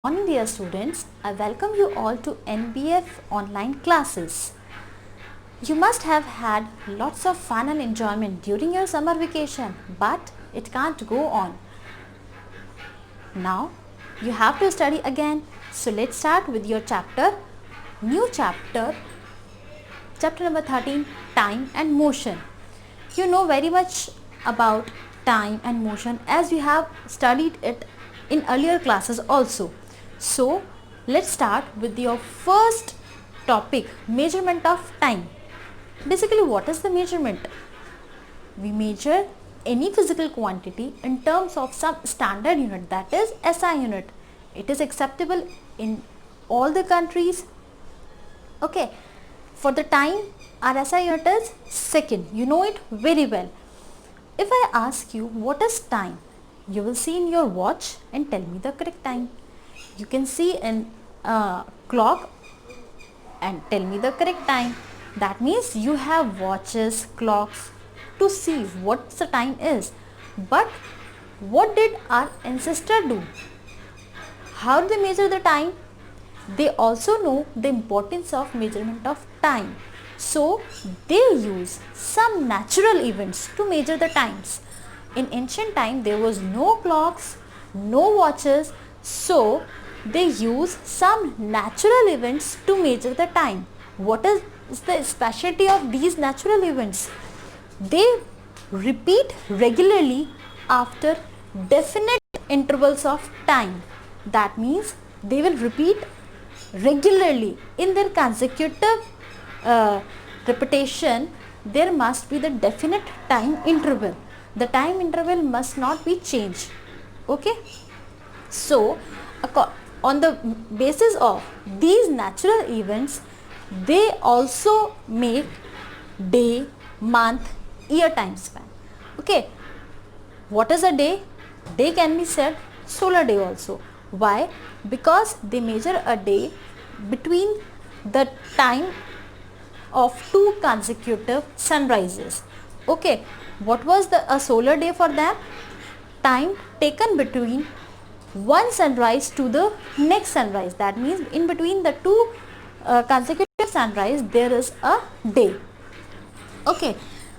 Morning dear students, I welcome you all to NBF online classes. You must have had lots of fun and enjoyment during your summer vacation, but it can't go on. Now you have to study again. So let's start with your new chapter number 13, time and motion. You know very much about time and motion as you have studied it in earlier classes also. So let's start with your first topic, measurement of time. Basically, what is the measurement? We measure any physical quantity in terms of some standard unit, that is SI unit. It is acceptable in all the countries. Okay, for the time our SI unit is second. You know it very well. If I ask you what is time, you will see in your watch and tell me the correct time. You can see in clock and tell me the correct time. That means you have watches, clocks to see what the time is. But what did our ancestor do? How do they measure the time? They also know the importance of measurement of time. So they use some natural events to measure the times. In ancient time there was no clocks, no watches, so they use some natural events to measure the time. What is the specialty of these natural events? They repeat regularly after definite intervals of time. That means they will repeat regularly in their consecutive repetition. There must be the definite time interval. The time interval must not be changed. Okay, so on the basis of these natural events, they also make day, month, year time span. Okay, what is a day? Day can be said solar day also. Why? Because they measure a day between the time of two consecutive sunrises. Okay, what was a solar day for them? Time taken between one sunrise to the next sunrise. That means in between the two consecutive sunrise there is a day. Okay,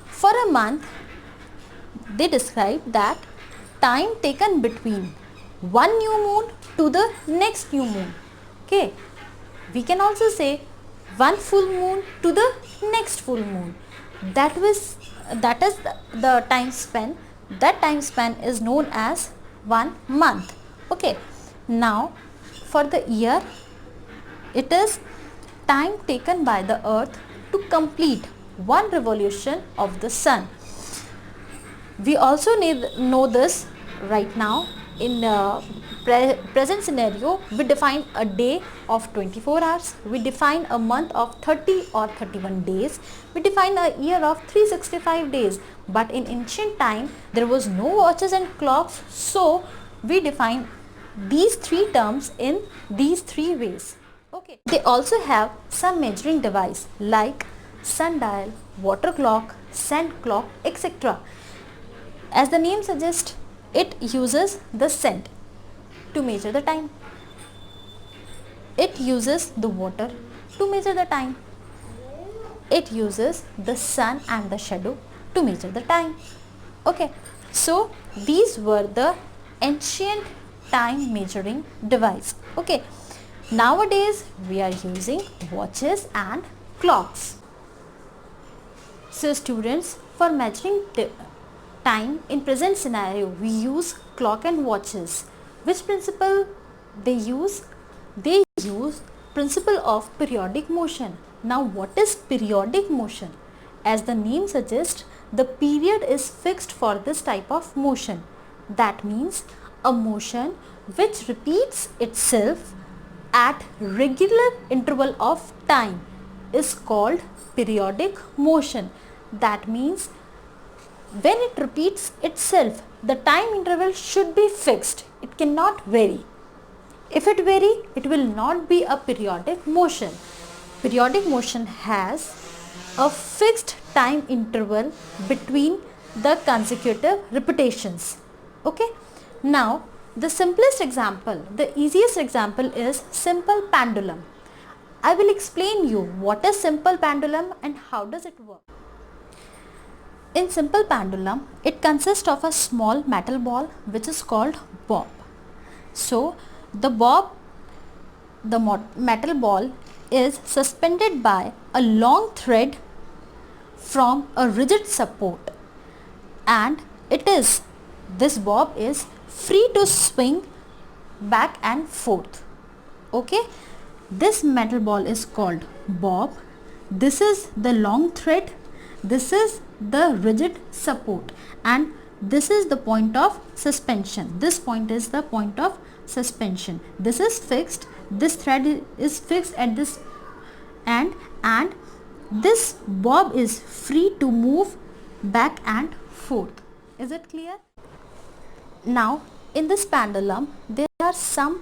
for a month they describe that time taken between one new moon to the next new moon. Okay, we can also say one full moon to the next full moon. That is the time span. That time span is known as 1 month. Okay, now for the year, it is time taken by the earth to complete one revolution of the sun. We also know this right now. In present scenario, we define a day of 24 hours, we define a month of 30 or 31 days, we define a year of 365 days. But in ancient time there was no watches and clocks, so we define these three terms in these three ways. Okay, they also have some measuring device like sundial, water clock, sand clock, etc. As the name suggests, it uses the scent to measure the time. It uses the water to measure the time. It uses the sun and the shadow to measure the time. Okay, so these were the ancient time measuring device. Okay, nowadays we are using watches and clocks. So students, for measuring time in present scenario we use clock and watches. Which principle they use? They use principle of periodic motion. Now what is periodic motion? As the name suggests, the period is fixed for this type of motion. That means a motion which repeats itself at regular interval of time is called periodic motion. That means when it repeats itself, the time interval should be fixed. It cannot vary. If it vary, it will not be a periodic motion. Periodic motion has a fixed time interval between the consecutive repetitions. Okay. Now The simplest example, the easiest example is simple pendulum. I will explain you what is simple pendulum and how does it work. In simple pendulum, it consists of a small metal ball which is called bob. So the metal ball is suspended by a long thread from a rigid support, and this bob is free to swing back and forth. Okay, this metal ball is called bob. This is the long thread, this is the rigid support, and this is the point of suspension. This point is the point of suspension. This is fixed, this thread is fixed at this end, and this bob is free to move back and forth. Is it clear? Now in this pendulum there are some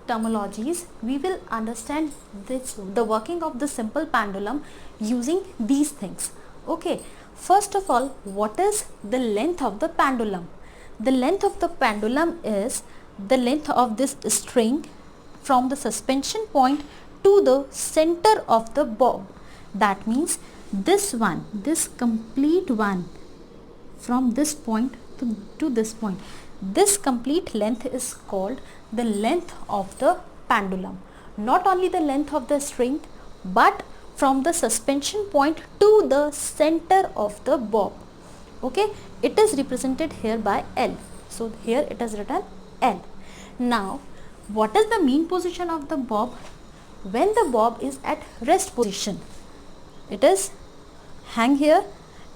terminologies. We will understand the working of the simple pendulum using these things. Okay, first of all, what is the length of the pendulum? The length of the pendulum is the length of this string from the suspension point to the center of the bob. That means this complete one from this point to this point, this complete length is called the length of the pendulum. Not only the length of the string, but from the suspension point to the center of the bob. Okay, it is represented here by L. So here it is written L. Now what is the mean position of the bob? When the bob is at rest position, it is hang here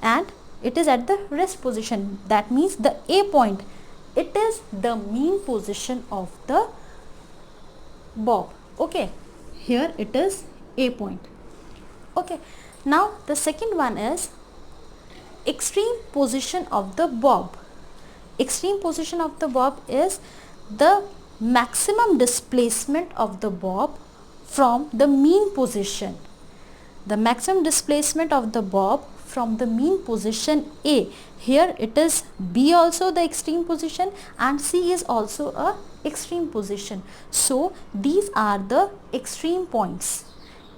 and it is at the rest position. That means the A point, it is the mean position of the bob. Okay, here it is A point. Okay, now the second one is extreme position of the bob. Extreme position of the bob is the maximum displacement of the bob from the mean position. The maximum displacement of the bob from the mean position A. Here it is B also the extreme position and C is also a extreme position. So these are the extreme points.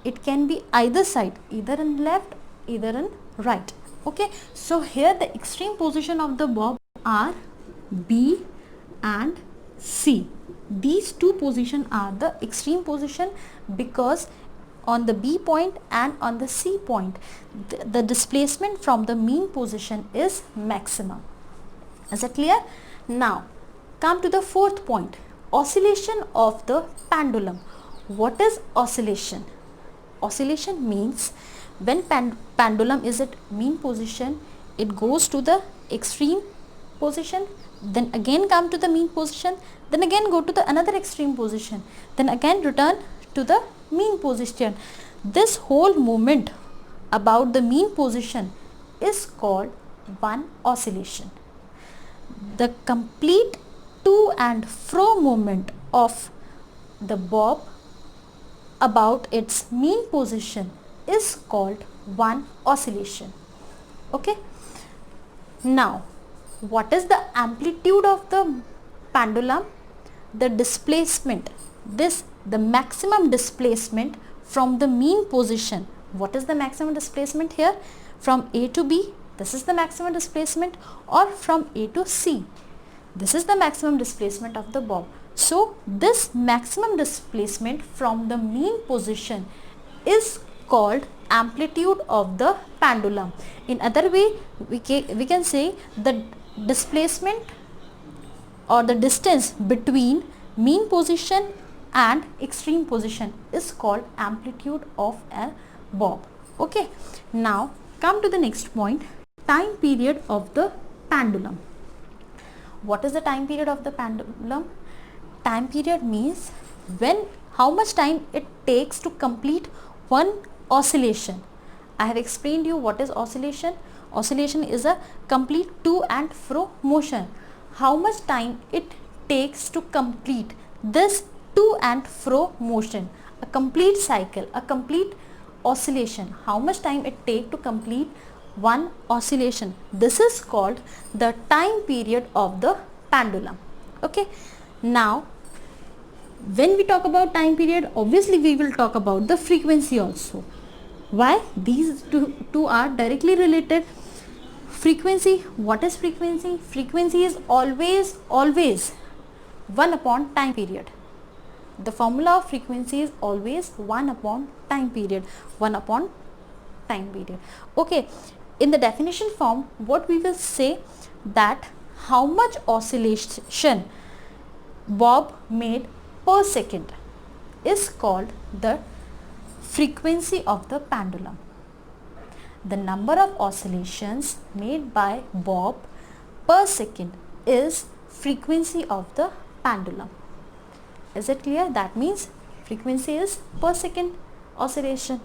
It can be either side, either in left, either in right. Okay, so here the extreme position of the bob are B and C. These two positions are the extreme position because on the B point and on the C point the displacement from the mean position is maximum. Is it clear? Now come to the fourth point, oscillation of the pendulum. What is oscillation? Oscillation means when pendulum is at mean position, it goes to the extreme position, then again come to the mean position, then again go to the another extreme position, then again return to the mean position. This whole movement about the mean position is called one oscillation. The complete to and fro movement of the bob about its mean position is called one oscillation. Okay, now what is the amplitude of the pendulum? The displacement, the maximum displacement from the mean position. What is the maximum displacement here? From A to B, this is the maximum displacement, or from A to C, this is the maximum displacement of the bob. So this maximum displacement from the mean position is called amplitude of the pendulum. In other way, we can say the displacement or the distance between mean position and extreme position is called amplitude of a bob. Okay, now come to the next point, time period of the pendulum. What is the time period of the pendulum? Time period means how much time it takes to complete one oscillation. I have explained you what is oscillation. Oscillation is a complete to and fro motion. How much time it takes to complete this to and fro motion, a complete cycle, a complete oscillation, how much time it takes to complete one oscillation. This is called the time period of the pendulum. Okay, now when we talk about time period, obviously we will talk about the frequency also. Why? These two are directly related. Frequency, what is frequency? Frequency is always 1 upon time period. The formula of frequency is always 1 upon time period. 1 upon time period. Okay, in the definition form, what we will say, that how much oscillation bob made per second is called the frequency of the pendulum. The number of oscillations made by bob per second is frequency of the pendulum. Is it clear? That means frequency is per second oscillation.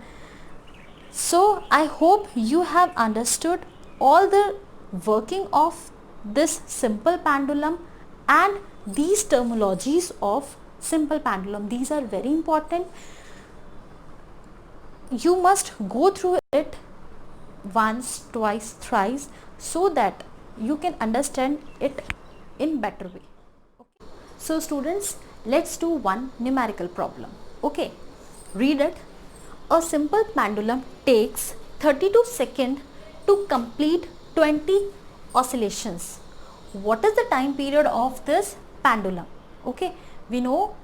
So I hope you have understood all the working of this simple pendulum and these terminologies of simple pendulum. These are very important. You must go through it once, twice, thrice, so that you can understand it in better way. Okay. So students, let's do one numerical problem. Okay, read it. A simple pendulum takes 32 seconds to complete 20 oscillations. What is the time period of this pendulum? Okay, we know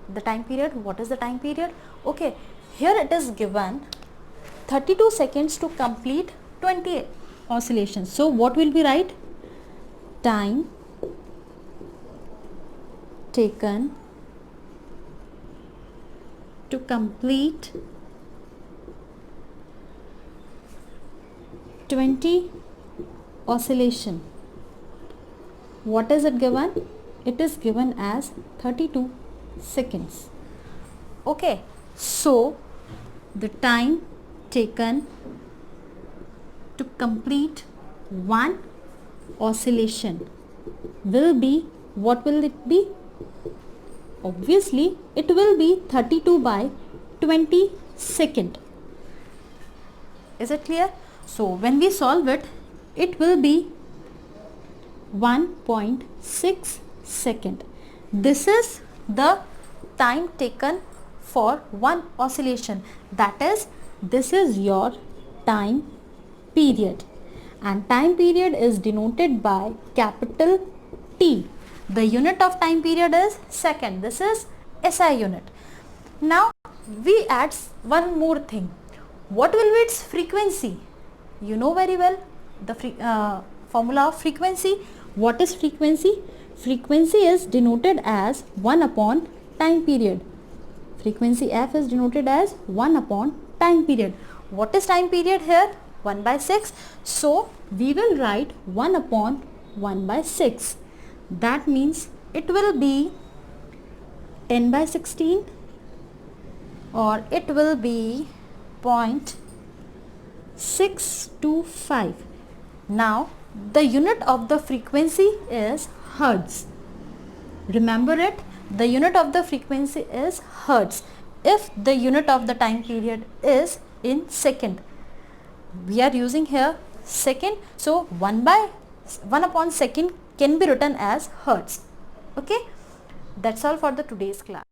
the time period. What is the time period? Okay, here it is given 32 seconds to complete 20 oscillations. So what will be right? Time taken to complete 20 oscillation. What is it given? It is given as 32 seconds. Okay, so the time taken to complete one oscillation will be, what will it be? Obviously it will be 32 by 20 second. Is it clear? So when we solve it, it will be 1.6 second. This is the time taken for one oscillation. That is, this is your time period, and time period is denoted by capital T. The unit of time period is second. This is SI unit. Now we add one more thing. What will be its frequency? You know very well the formula of frequency. What is frequency? Frequency is denoted as 1 upon time period. Frequency F is denoted as 1 upon time period. What is time period here? 1 by 6. So we will write 1 upon 1 by 6. That means it will be 10 by 16, or it will be 0.625. Now the unit of the frequency is hertz. Remember it, the unit of the frequency is hertz. If the unit of the time period is in second, we are using here second, so 1 upon second can be written as hertz. Okay, that's all for the today's class.